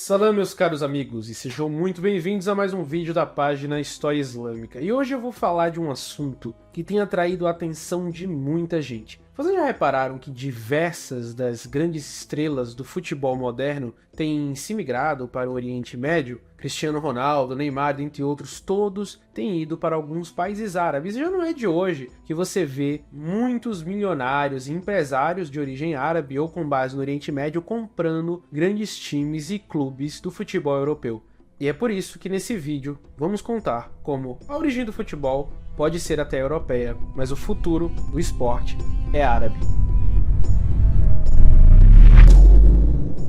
Salam, meus caros amigos, e sejam muito bem-vindos a mais um vídeo da página História Islâmica. E hoje eu vou falar de um assunto que tem atraído a atenção de muita gente. Vocês já repararam que diversas das grandes estrelas do futebol moderno têm se migrado para o Oriente Médio? Cristiano Ronaldo, Neymar, entre outros, todos têm ido para alguns países árabes. E já não é de hoje que você vê muitos milionários e empresários de origem árabe ou com base no Oriente Médio comprando grandes times e clubes do futebol europeu. E é por isso que nesse vídeo vamos contar como a origem do futebol pode ser até europeia, mas o futuro do esporte é árabe.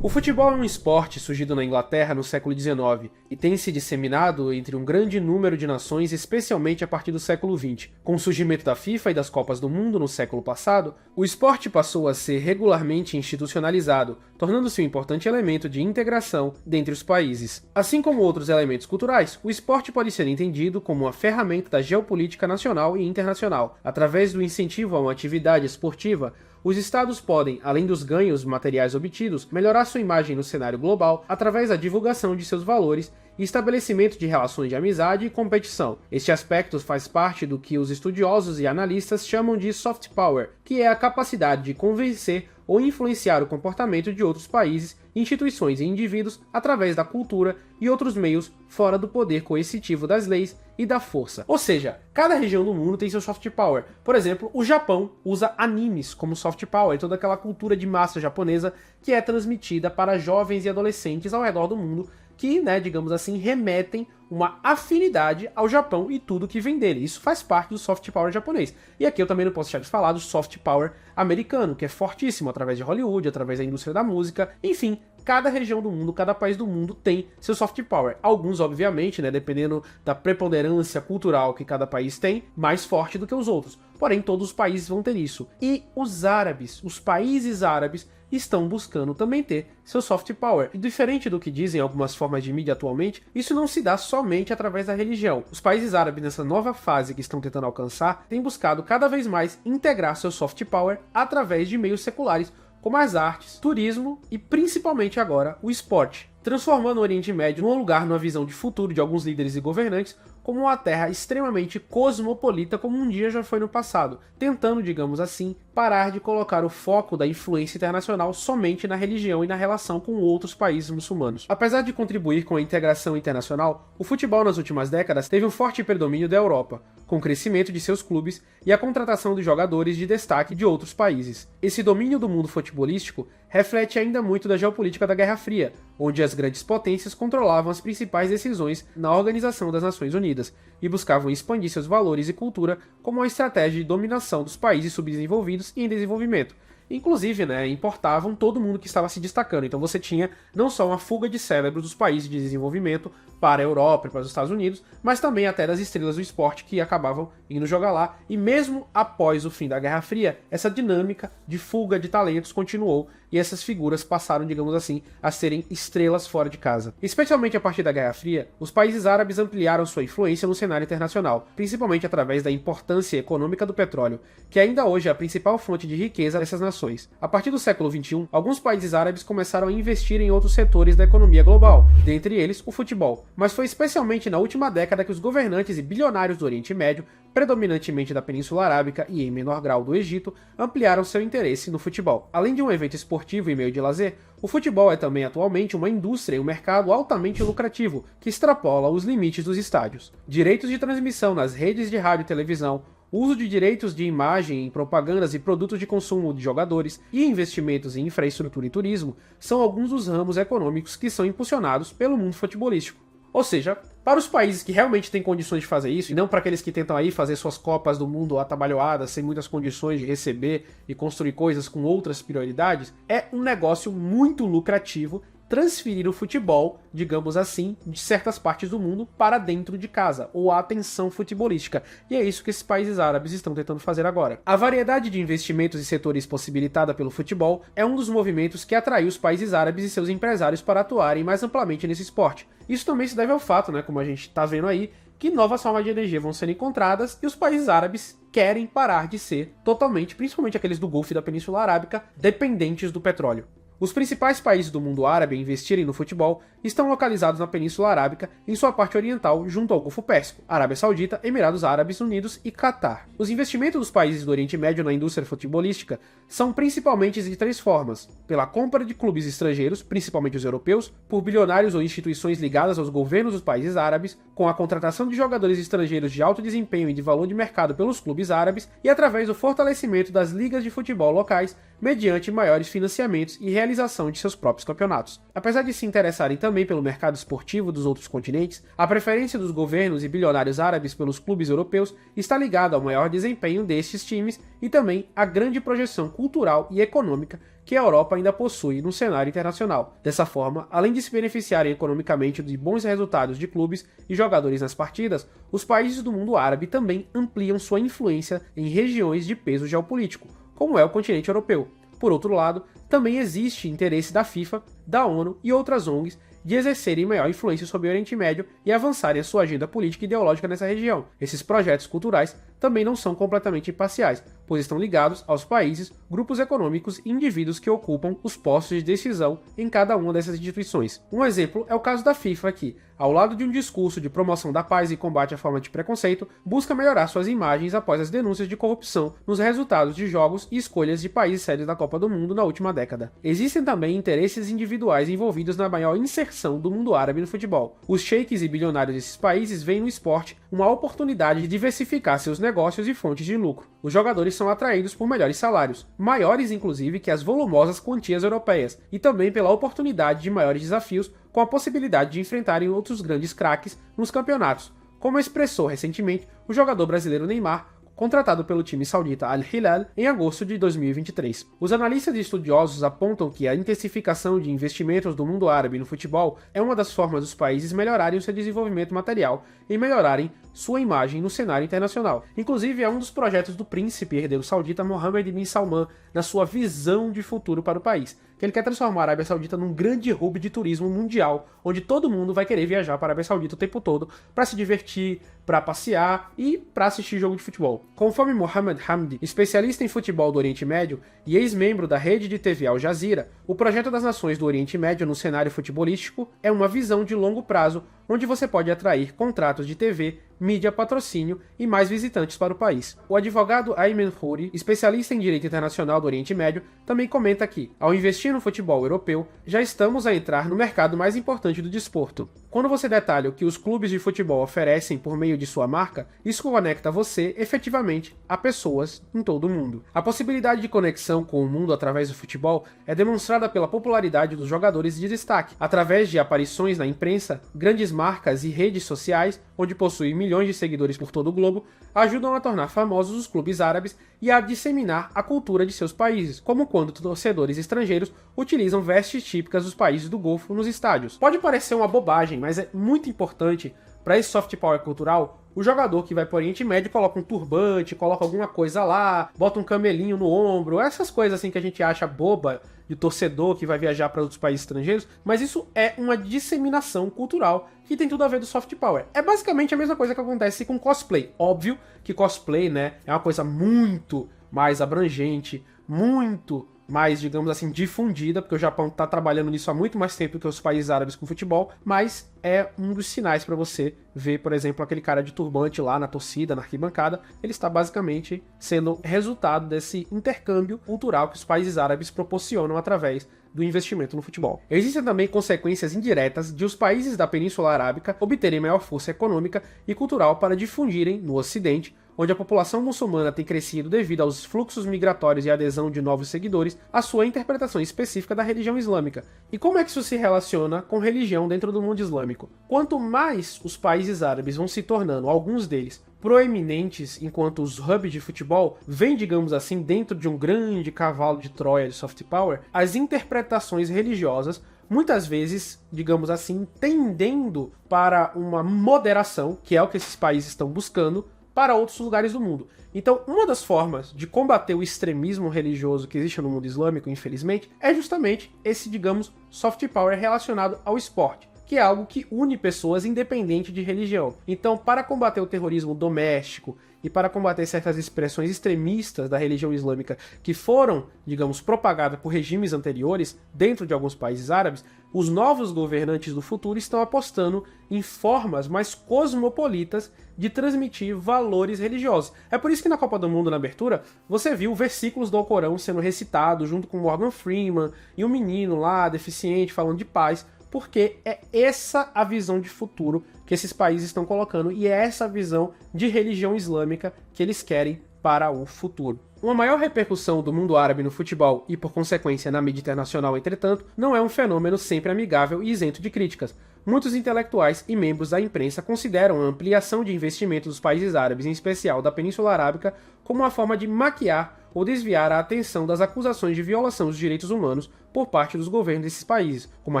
O futebol é um esporte surgido na Inglaterra no século XIX e tem se disseminado entre um grande número de nações, especialmente a partir do século XX. Com o surgimento da FIFA e das Copas do Mundo no século passado, o esporte passou a ser regularmente institucionalizado, tornando-se um importante elemento de integração dentre os países. Assim como outros elementos culturais, o esporte pode ser entendido como uma ferramenta da geopolítica nacional e internacional. Através do incentivo a uma atividade esportiva, os estados podem, além dos ganhos materiais obtidos, melhorar sua imagem no cenário global através da divulgação de seus valores e estabelecimento de relações de amizade e competição. Este aspecto faz parte do que os estudiosos e analistas chamam de soft power, que é a capacidade de convencer ou influenciar o comportamento de outros países, instituições e indivíduos através da cultura e outros meios fora do poder coercitivo das leis e da força. Ou seja, cada região do mundo tem seu soft power. Por exemplo, o Japão usa animes como soft power, toda aquela cultura de massa japonesa que é transmitida para jovens e adolescentes ao redor do mundo, que, digamos assim, remetem uma afinidade ao Japão e tudo que vem dele. Isso faz parte do soft power japonês. E aqui eu também não posso deixar de falar do soft power americano, que é fortíssimo através de Hollywood, através da indústria da música, enfim. Cada região do mundo, cada país do mundo tem seu soft power. Alguns, obviamente, dependendo da preponderância cultural que cada país tem, mais forte do que os outros. Porém, todos os países vão ter isso. E os árabes, os países árabes, estão buscando também ter seu soft power. E diferente do que dizem algumas formas de mídia atualmente, isso não se dá somente através da religião. Os países árabes, nessa nova fase que estão tentando alcançar, têm buscado cada vez mais integrar seu soft power através de meios seculares, como as artes, turismo e principalmente agora o esporte, transformando o Oriente Médio num lugar numa visão de futuro de alguns líderes e governantes como uma terra extremamente cosmopolita como um dia já foi no passado, tentando, digamos assim, parar de colocar o foco da influência internacional somente na religião e na relação com outros países muçulmanos. Apesar de contribuir com a integração internacional, o futebol nas últimas décadas teve um forte predomínio da Europa, com o crescimento de seus clubes e a contratação de jogadores de destaque de outros países. Esse domínio do mundo futebolístico reflete ainda muito da geopolítica da Guerra Fria, onde as grandes potências controlavam as principais decisões na Organização das Nações Unidas e buscavam expandir seus valores e cultura como uma estratégia de dominação dos países subdesenvolvidos e em desenvolvimento. Inclusive, importavam todo mundo que estava se destacando. Então você tinha não só uma fuga de cérebros dos países de desenvolvimento para a Europa e para os Estados Unidos, mas também até das estrelas do esporte que acabavam indo jogar lá. E mesmo após o fim da Guerra Fria, essa dinâmica de fuga de talentos continuou e essas figuras passaram, digamos assim, a serem estrelas fora de casa. Especialmente a partir da Guerra Fria, os países árabes ampliaram sua influência no cenário internacional, principalmente através da importância econômica do petróleo, que ainda hoje é a principal fonte de riqueza dessas nações. A partir do século XXI, alguns países árabes começaram a investir em outros setores da economia global, dentre eles o futebol. Mas foi especialmente na última década que os governantes e bilionários do Oriente Médio, predominantemente da Península Arábica e em menor grau do Egito, ampliaram seu interesse no futebol. Além de um evento esportivo e meio de lazer, o futebol é também atualmente uma indústria e um mercado altamente lucrativo, que extrapola os limites dos estádios. Direitos de transmissão nas redes de rádio e televisão, uso de direitos de imagem em propagandas e produtos de consumo de jogadores e investimentos em infraestrutura e turismo são alguns dos ramos econômicos que são impulsionados pelo mundo futebolístico. Ou seja, para os países que realmente têm condições de fazer isso, e não para aqueles que tentam aí fazer suas copas do mundo atabalhoadas, sem muitas condições de receber e construir coisas com outras prioridades, é um negócio muito lucrativo transferir o futebol, digamos assim, de certas partes do mundo para dentro de casa, ou a atenção futebolística. E é isso que esses países árabes estão tentando fazer agora. A variedade de investimentos e setores possibilitada pelo futebol é um dos movimentos que atraiu os países árabes e seus empresários para atuarem mais amplamente nesse esporte. Isso também se deve ao fato, como a gente está vendo aí, que novas formas de energia vão ser encontradas e os países árabes querem parar de ser totalmente, principalmente aqueles do Golfo e da Península Arábica, dependentes do petróleo. Os principais países do mundo árabe a investirem no futebol estão localizados na Península Arábica, em sua parte oriental, junto ao Golfo Pérsico, Arábia Saudita, Emirados Árabes Unidos e Catar. Os investimentos dos países do Oriente Médio na indústria futebolística são principalmente de três formas: pela compra de clubes estrangeiros, principalmente os europeus, por bilionários ou instituições ligadas aos governos dos países árabes, com a contratação de jogadores estrangeiros de alto desempenho e de valor de mercado pelos clubes árabes, e através do fortalecimento das ligas de futebol locais, mediante maiores financiamentos e realização de seus próprios campeonatos. Apesar de se interessarem também pelo mercado esportivo dos outros continentes, a preferência dos governos e bilionários árabes pelos clubes europeus está ligada ao maior desempenho destes times e também à grande projeção cultural e econômica que a Europa ainda possui no cenário internacional. Dessa forma, além de se beneficiarem economicamente de bons resultados de clubes e jogadores nas partidas, os países do mundo árabe também ampliam sua influência em regiões de peso geopolítico, como é o continente europeu. Por outro lado, também existe interesse da FIFA, da ONU e outras ONGs de exercerem maior influência sobre o Oriente Médio e avançarem a sua agenda política e ideológica nessa região. Esses projetos culturais também não são completamente imparciais, pois estão ligados aos países, grupos econômicos e indivíduos que ocupam os postos de decisão em cada uma dessas instituições. Um exemplo é o caso da FIFA, que, ao lado de um discurso de promoção da paz e combate à forma de preconceito, busca melhorar suas imagens após as denúncias de corrupção nos resultados de jogos e escolhas de países sedes da Copa do Mundo na última década. Existem também interesses individuais envolvidos na maior inserção do mundo árabe no futebol. Os sheiks e bilionários desses países veem no esporte uma oportunidade de diversificar seus negócios e fontes de lucro. Os jogadores são atraídos por melhores salários, maiores inclusive que as volumosas quantias europeias, e também pela oportunidade de maiores desafios, com a possibilidade de enfrentarem outros grandes craques nos campeonatos, como expressou recentemente o jogador brasileiro Neymar, contratado pelo time saudita Al Hilal em agosto de 2023. Os analistas e estudiosos apontam que a intensificação de investimentos do mundo árabe no futebol é uma das formas dos países melhorarem o seu desenvolvimento material e melhorarem sua imagem no cenário internacional. Inclusive, é um dos projetos do príncipe herdeiro saudita Mohammed bin Salman na sua visão de futuro para o país, que ele quer transformar a Arábia Saudita num grande hub de turismo mundial, onde todo mundo vai querer viajar para a Arábia Saudita o tempo todo para se divertir, para passear e para assistir jogo de futebol. Conforme Mohamed Hamdi, especialista em futebol do Oriente Médio e ex-membro da rede de TV Al Jazeera, o projeto das nações do Oriente Médio no cenário futebolístico é uma visão de longo prazo, onde você pode atrair contratos de TV, mídia, patrocínio e mais visitantes para o país. O advogado Ayman Khouri, especialista em direito internacional do Oriente Médio, também comenta que, ao investir no futebol europeu, já estamos a entrar no mercado mais importante do desporto. Quando você detalha o que os clubes de futebol oferecem por meio de sua marca, isso conecta você, efetivamente, a pessoas em todo o mundo. A possibilidade de conexão com o mundo através do futebol é demonstrada pela popularidade dos jogadores de destaque, através de aparições na imprensa, grandes marcas e redes sociais, onde possuem milhões de seguidores por todo o globo, ajudam a tornar famosos os clubes árabes e a disseminar a cultura de seus países, como quando torcedores estrangeiros utilizam vestes típicas dos países do Golfo nos estádios. Pode parecer uma bobagem, mas é muito importante para esse soft power cultural. O jogador que vai para o Oriente Médio coloca um turbante, coloca alguma coisa lá, bota um camelinho no ombro, essas coisas assim que a gente acha boba de torcedor que vai viajar para outros países estrangeiros, mas isso é uma disseminação cultural que tem tudo a ver do soft power. É basicamente a mesma coisa que acontece com cosplay. Óbvio que cosplay, né, é uma coisa muito mais abrangente, muito mais, digamos assim, difundida, porque o Japão está trabalhando nisso há muito mais tempo que os países árabes com futebol, mas é um dos sinais para você ver, por exemplo, aquele cara de turbante lá na torcida, na arquibancada, ele está basicamente sendo resultado desse intercâmbio cultural que os países árabes proporcionam através do investimento no futebol. Existem também consequências indiretas de os países da Península Arábica obterem maior força econômica e cultural para difundirem no Ocidente, onde a população muçulmana tem crescido devido aos fluxos migratórios e adesão de novos seguidores, a sua interpretação específica da religião islâmica. E como é que isso se relaciona com religião dentro do mundo islâmico? Quanto mais os países árabes vão se tornando, alguns deles, proeminentes enquanto os hubs de futebol vêm, digamos assim, dentro de um grande cavalo de Troia de soft power, as interpretações religiosas muitas vezes, digamos assim, tendendo para uma moderação, que é o que esses países estão buscando, para outros lugares do mundo. Então, uma das formas de combater o extremismo religioso que existe no mundo islâmico, infelizmente, é justamente esse, digamos, soft power relacionado ao esporte, que é algo que une pessoas independente de religião. Então, para combater o terrorismo doméstico e para combater certas expressões extremistas da religião islâmica que foram, digamos, propagadas por regimes anteriores dentro de alguns países árabes, os novos governantes do futuro estão apostando em formas mais cosmopolitas de transmitir valores religiosos. É por isso que na Copa do Mundo, na abertura, você viu versículos do Alcorão sendo recitados junto com Morgan Freeman e um menino lá, deficiente, falando de paz, porque é essa a visão de futuro que esses países estão colocando e é essa a visão de religião islâmica que eles querem para o futuro. Uma maior repercussão do mundo árabe no futebol e, por consequência, na mídia internacional, entretanto, não é um fenômeno sempre amigável e isento de críticas. Muitos intelectuais e membros da imprensa consideram a ampliação de investimentos dos países árabes, em especial da Península Arábica, como uma forma de maquiar ou desviar a atenção das acusações de violação dos direitos humanos por parte dos governos desses países, como a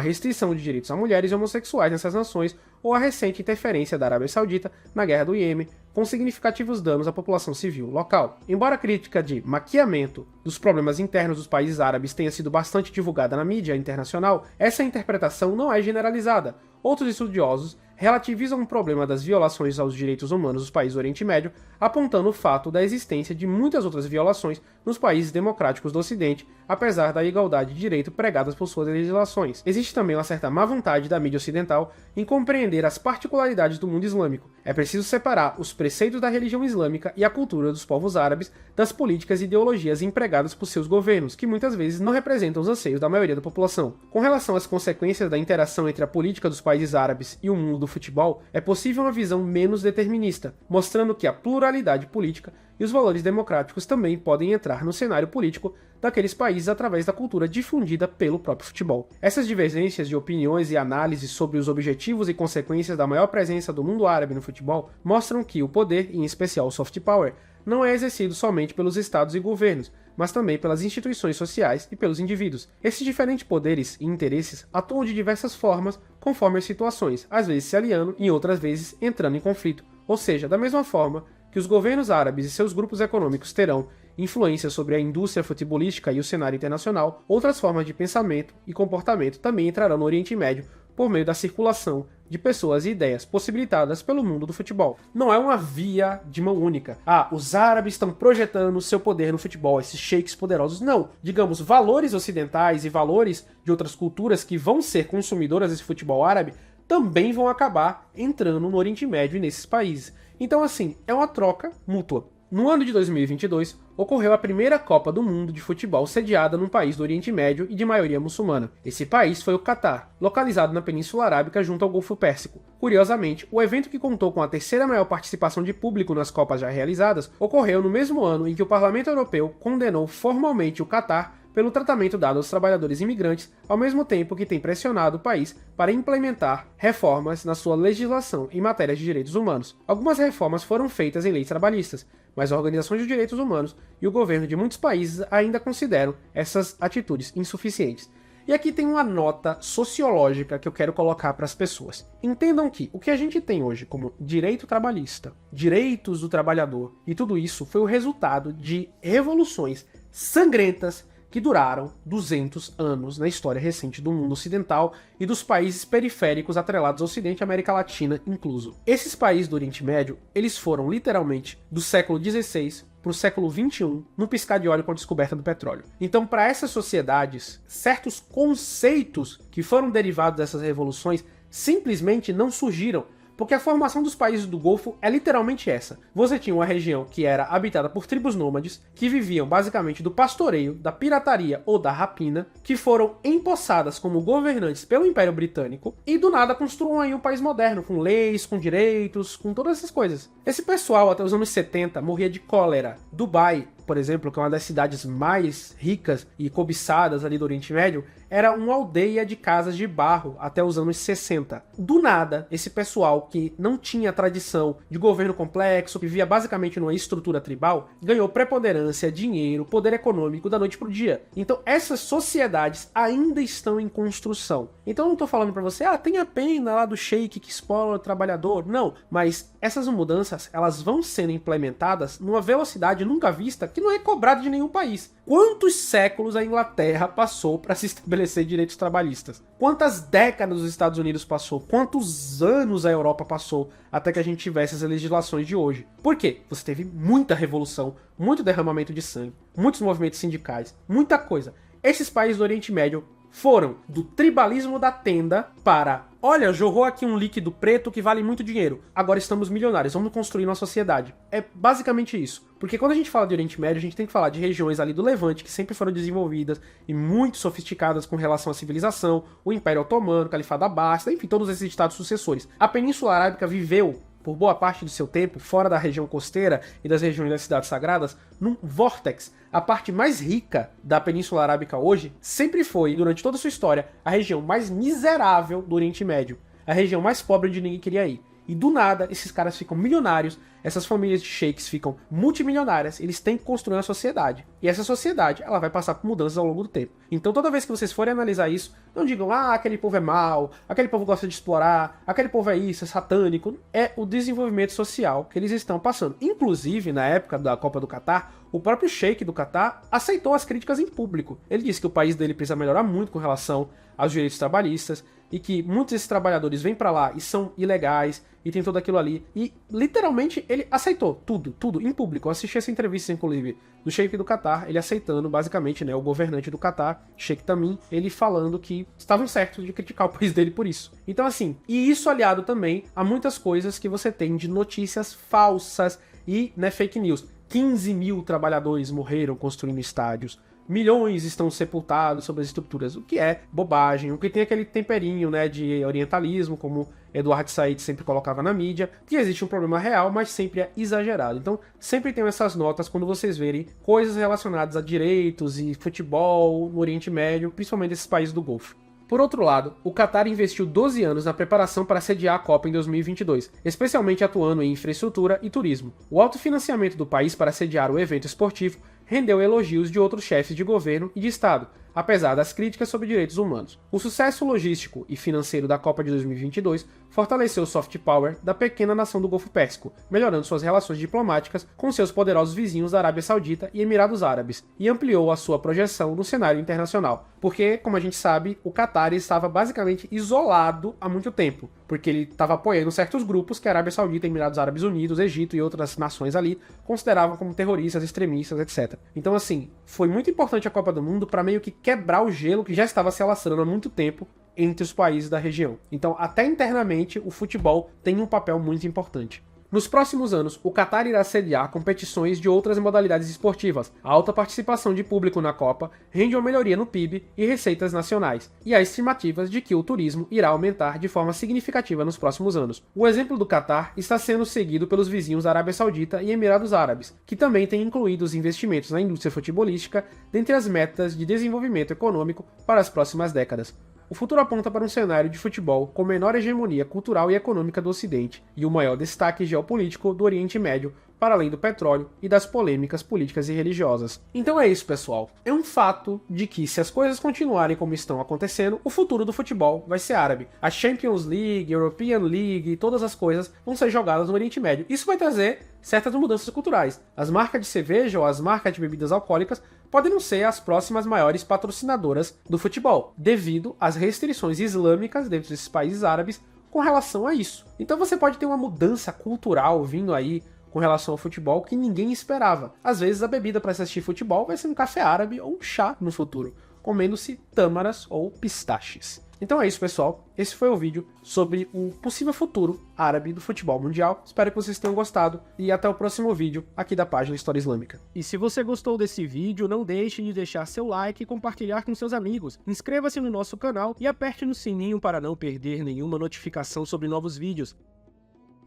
restrição de direitos a mulheres e homossexuais nessas nações ou a recente interferência da Arábia Saudita na guerra do Iêmen, com significativos danos à população civil local. Embora a crítica de maquiamento dos problemas internos dos países árabes tenha sido bastante divulgada na mídia internacional, essa interpretação não é generalizada. Outros estudiosos relativizam o problema das violações aos direitos humanos dos países do Oriente Médio, apontando o fato da existência de muitas outras violações nos países democráticos do Ocidente, apesar da igualdade de direito pregadas por suas legislações. Existe também uma certa má vontade da mídia ocidental em compreender as particularidades do mundo islâmico. É preciso separar os preceitos da religião islâmica e a cultura dos povos árabes das políticas e ideologias empregadas por seus governos, que muitas vezes não representam os anseios da maioria da população. Com relação às consequências da interação entre a política dos países árabes e o mundo do futebol, é possível uma visão menos determinista, mostrando que a pluralidade política e os valores democráticos também podem entrar no cenário político daqueles países através da cultura difundida pelo próprio futebol. Essas divergências de opiniões e análises sobre os objetivos e consequências da maior presença do mundo árabe no futebol mostram que o poder, em especial o soft power, não é exercido somente pelos estados e governos, mas também pelas instituições sociais e pelos indivíduos. Esses diferentes poderes e interesses atuam de diversas formas conforme as situações, às vezes se aliando e outras vezes entrando em conflito. Ou seja, da mesma forma que os governos árabes e seus grupos econômicos terão influência sobre a indústria futebolística e o cenário internacional, outras formas de pensamento e comportamento também entrarão no Oriente Médio por meio da circulação de pessoas e ideias possibilitadas pelo mundo do futebol. Não é uma via de mão única. Os árabes estão projetando o seu poder no futebol, esses sheiks poderosos. Não. Digamos, valores ocidentais e valores de outras culturas que vão ser consumidoras desse futebol árabe também vão acabar entrando no Oriente Médio e nesses países. Então, assim, é uma troca mútua. No ano de 2022, ocorreu a primeira Copa do Mundo de futebol sediada num país do Oriente Médio e de maioria muçulmana. Esse país foi o Catar, localizado na Península Arábica junto ao Golfo Pérsico. Curiosamente, o evento que contou com a terceira maior participação de público nas Copas já realizadas ocorreu no mesmo ano em que o Parlamento Europeu condenou formalmente o Catar pelo tratamento dado aos trabalhadores imigrantes, ao mesmo tempo que tem pressionado o país para implementar reformas na sua legislação em matéria de direitos humanos. Algumas reformas foram feitas em leis trabalhistas, mas organizações de direitos humanos e o governo de muitos países ainda consideram essas atitudes insuficientes. E aqui tem uma nota sociológica que eu quero colocar para as pessoas. Entendam que o que a gente tem hoje como direito trabalhista, direitos do trabalhador e tudo isso foi o resultado de revoluções sangrentas que duraram 200 anos na história recente do mundo ocidental e dos países periféricos atrelados ao Ocidente e América Latina incluso. Esses países do Oriente Médio, eles foram literalmente do século XVI para o século XXI, no piscar de olho com a descoberta do petróleo. Então, para essas sociedades, certos conceitos que foram derivados dessas revoluções simplesmente não surgiram, porque a formação dos países do Golfo é literalmente essa. Você tinha uma região que era habitada por tribos nômades, que viviam basicamente do pastoreio, da pirataria ou da rapina, que foram empossadas como governantes pelo Império Britânico, e do nada construam aí um país moderno, com leis, com direitos, com todas essas coisas. Esse pessoal, até os anos 70, morria de cólera. Dubai, por exemplo, que é uma das cidades mais ricas e cobiçadas ali do Oriente Médio, era uma aldeia de casas de barro até os anos 60. Do nada, esse pessoal que não tinha tradição de governo complexo, que vivia basicamente numa estrutura tribal, ganhou preponderância, dinheiro, poder econômico da noite pro dia. Então essas sociedades ainda estão em construção. Então eu não tô falando pra você, tenha pena lá do sheik que explora o trabalhador. Não, mas essas mudanças elas vão sendo implementadas numa velocidade nunca vista que não é cobrada de nenhum país. Quantos séculos a Inglaterra passou para se estabelecer direitos trabalhistas? Quantas décadas os Estados Unidos passou? Quantos anos a Europa passou até que a gente tivesse as legislações de hoje? Por quê? Você teve muita revolução, muito derramamento de sangue, muitos movimentos sindicais, muita coisa. Esses países do Oriente Médio foram do tribalismo da tenda para: olha, jorrou aqui um líquido preto que vale muito dinheiro, agora estamos milionários, vamos construir uma sociedade. É basicamente isso. Porque quando a gente fala de Oriente Médio, a gente tem que falar de regiões ali do Levante, que sempre foram desenvolvidas e muito sofisticadas com relação à civilização, o Império Otomano, o Califado Abássida, enfim, todos esses estados sucessores. A Península Arábica viveu por boa parte do seu tempo, fora da região costeira e das regiões das cidades sagradas, num vórtex. A parte mais rica da Península Arábica hoje sempre foi, durante toda a sua história, a região mais miserável do Oriente Médio. A região mais pobre onde ninguém queria ir. E do nada, esses caras ficam milionários, essas famílias de sheiks ficam multimilionárias, eles têm que construir uma sociedade. E essa sociedade, ela vai passar por mudanças ao longo do tempo. Então toda vez que vocês forem analisar isso, não digam: ah, aquele povo é mau, aquele povo gosta de explorar, aquele povo é isso, é satânico. É o desenvolvimento social que eles estão passando. Inclusive, na época da Copa do Catar, o próprio sheik do Catar aceitou as críticas em público. Ele disse que o país dele precisa melhorar muito com relação aos direitos trabalhistas, e que muitos desses trabalhadores vêm pra lá e são ilegais, e tem tudo aquilo ali. E, literalmente, ele aceitou tudo, em público. Eu assisti essa entrevista, inclusive, do Sheik do Catar, ele aceitando, basicamente, né, o governante do Catar, Sheik Tamim, ele falando que estavam certos de criticar o país dele por isso. Então, assim, e isso aliado também a muitas coisas que você tem de notícias falsas e, né, fake news. 15 mil trabalhadores morreram construindo estádios. Milhões estão sepultados sobre as estruturas, o que é bobagem, o que tem aquele temperinho, né, de orientalismo, como Eduardo Said sempre colocava na mídia, que existe um problema real, mas sempre é exagerado. Então, sempre tem essas notas quando vocês verem coisas relacionadas a direitos e futebol no Oriente Médio, principalmente esses países do Golfo. Por outro lado, o Qatar investiu 12 anos na preparação para sediar a Copa em 2022, especialmente atuando em infraestrutura e turismo. O alto financiamento do país para sediar o evento esportivo rendeu elogios de outros chefes de governo e de Estado, apesar das críticas sobre direitos humanos. O sucesso logístico e financeiro da Copa de 2022 fortaleceu o soft power da pequena nação do Golfo Pérsico, melhorando suas relações diplomáticas com seus poderosos vizinhos da Arábia Saudita e Emirados Árabes, e ampliou a sua projeção no cenário internacional. Porque, como a gente sabe, o Qatar estava basicamente isolado há muito tempo, porque ele estava apoiando certos grupos que a Arábia Saudita, Emirados Árabes Unidos, Egito e outras nações ali consideravam como terroristas, extremistas, etc. Então, assim, foi muito importante a Copa do Mundo para meio que quebrar o gelo que já estava se alastrando há muito tempo entre os países da região. Então, até internamente, o futebol tem um papel muito importante. Nos próximos anos, o Qatar irá sediar competições de outras modalidades esportivas. A alta participação de público na Copa rende uma melhoria no PIB e receitas nacionais, e há estimativas de que o turismo irá aumentar de forma significativa nos próximos anos. O exemplo do Qatar está sendo seguido pelos vizinhos Arábia Saudita e Emirados Árabes, que também têm incluído os investimentos na indústria futebolística dentre as metas de desenvolvimento econômico para as próximas décadas. O futuro aponta para um cenário de futebol com menor hegemonia cultural e econômica do Ocidente e o maior destaque geopolítico do Oriente Médio, para além do petróleo e das polêmicas políticas e religiosas. Então é isso, pessoal. É um fato de que, se as coisas continuarem como estão acontecendo, o futuro do futebol vai ser árabe. A Champions League, European League e todas as coisas vão ser jogadas no Oriente Médio. Isso vai trazer certas mudanças culturais. As marcas de cerveja ou as marcas de bebidas alcoólicas podem não ser as próximas maiores patrocinadoras do futebol, devido às restrições islâmicas dentro desses países árabes com relação a isso. Então você pode ter uma mudança cultural vindo aí com relação ao futebol que ninguém esperava. Às vezes a bebida para assistir futebol vai ser um café árabe ou um chá no futuro, comendo-se tâmaras ou pistaches. Então é isso, pessoal. Esse foi o vídeo sobre o possível futuro árabe do futebol mundial. Espero que vocês tenham gostado e até o próximo vídeo aqui da página História Islâmica. E se você gostou desse vídeo, não deixe de deixar seu like e compartilhar com seus amigos. Inscreva-se no nosso canal e aperte no sininho para não perder nenhuma notificação sobre novos vídeos.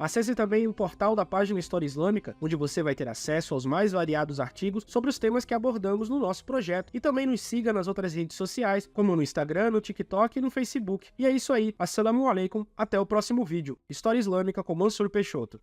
Acesse também o portal da página História Islâmica, onde você vai ter acesso aos mais variados artigos sobre os temas que abordamos no nosso projeto, e também nos siga nas outras redes sociais, como no Instagram, no TikTok e no Facebook. E é isso aí, assalamu alaikum, até o próximo vídeo. História Islâmica com Mansur Peixoto.